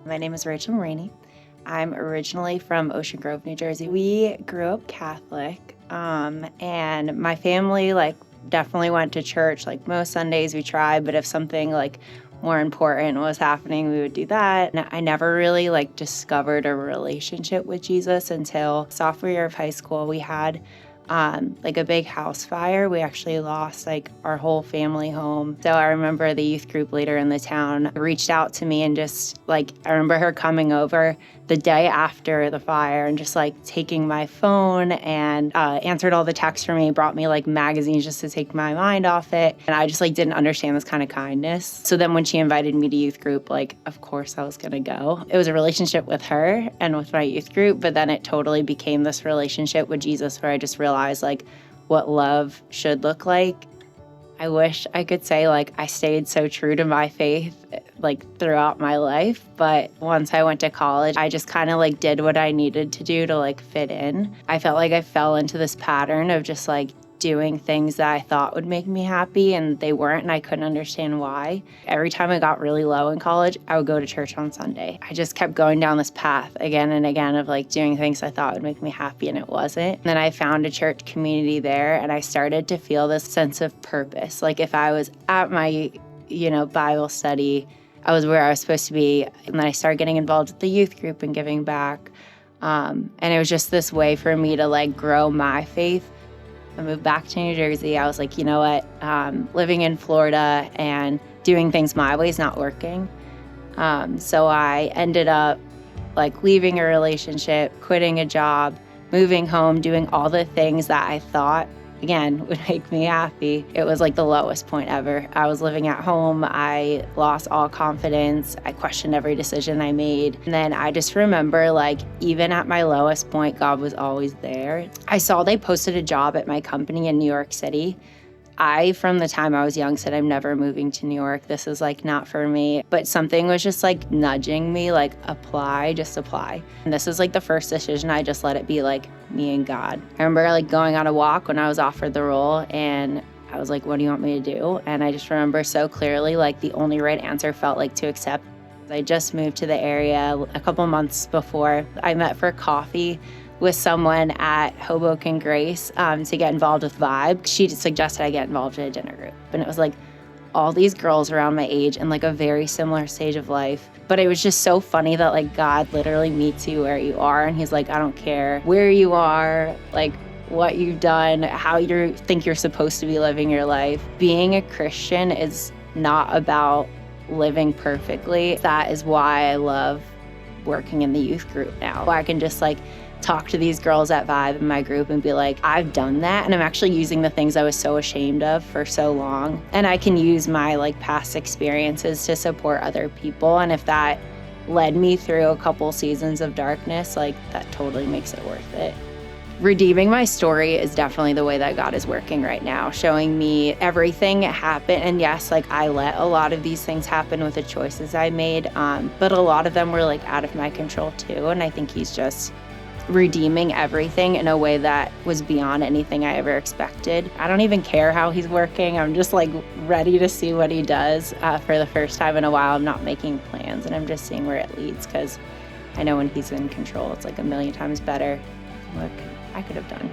My name is Rachel Marini. I'm originally from Ocean Grove, New Jersey. We grew up Catholic, and my family definitely went to church. Like most Sundays we tried, but if something more important was happening, we would do that. And I never really discovered a relationship with Jesus until sophomore year of high school. We had a big house fire. We actually lost our whole family home. So I remember the youth group leader in the town reached out to me and just I remember her coming over the day after the fire and just taking my phone and answered all the texts for me, brought me magazines just to take my mind off it. And I just didn't understand this kind of kindness. So then when she invited me to youth group, of course I was gonna go. It was a relationship with her and with my youth group, but then it totally became this relationship with Jesus where I just realized what love should look like. I wish I could say I stayed so true to my faith throughout my life, but once I went to college, I just kind of did what I needed to do to fit in. I felt like I fell into this pattern of just doing things that I thought would make me happy and they weren't, and I couldn't understand why. Every time I got really low in college, I would go to church on Sunday. I just kept going down this path again and again of doing things I thought would make me happy and it wasn't. And then I found a church community there and I started to feel this sense of purpose. If I was at my, Bible study, I was where I was supposed to be. And then I started getting involved with the youth group and giving back. And it was just this way for me to grow my faith. I moved back to New Jersey. I was you know what? Living in Florida and doing things my way is not working. So I ended up leaving a relationship, quitting a job, moving home, doing all the things that I thought, again, would make me happy. It was the lowest point ever. I was living at home. I lost all confidence. I questioned every decision I made. And then I just remember even at my lowest point, God was always there. I saw they posted a job at my company in New York City. From the time I was young, said I'm never moving to New York. This is not for me. But something was just nudging me, apply, just apply. And this is the first decision. I just let it be me and God. I remember going on a walk when I was offered the role and I was what do you want me to do? And I just remember so clearly the only right answer felt to accept. I just moved to the area a couple months before. I met for coffee with someone at Hoboken Grace to get involved with Vibe. She suggested I get involved in a dinner group. And it was all these girls around my age and a very similar stage of life. But it was just so funny that God literally meets you where you are. And he's I don't care where you are, what you've done, how you think you're supposed to be living your life. Being a Christian is not about living perfectly. That is why I love working in the youth group now. I can just talk to these girls at Vibe in my group and be I've done that, and I'm actually using the things I was so ashamed of for so long, and I can use my past experiences to support other people. And if that led me through a couple seasons of darkness, that totally makes it worth it. Redeeming my story is definitely the way that God is working right now, showing me everything happened. And yes, I let a lot of these things happen with the choices I made, but a lot of them were out of my control too. And I think he's just redeeming everything in a way that was beyond anything I ever expected. I don't even care how he's working. I'm just ready to see what he does. For the first time in a while, I'm not making plans and I'm just seeing where it leads, because I know when he's in control, it's a million times better than what I could have done.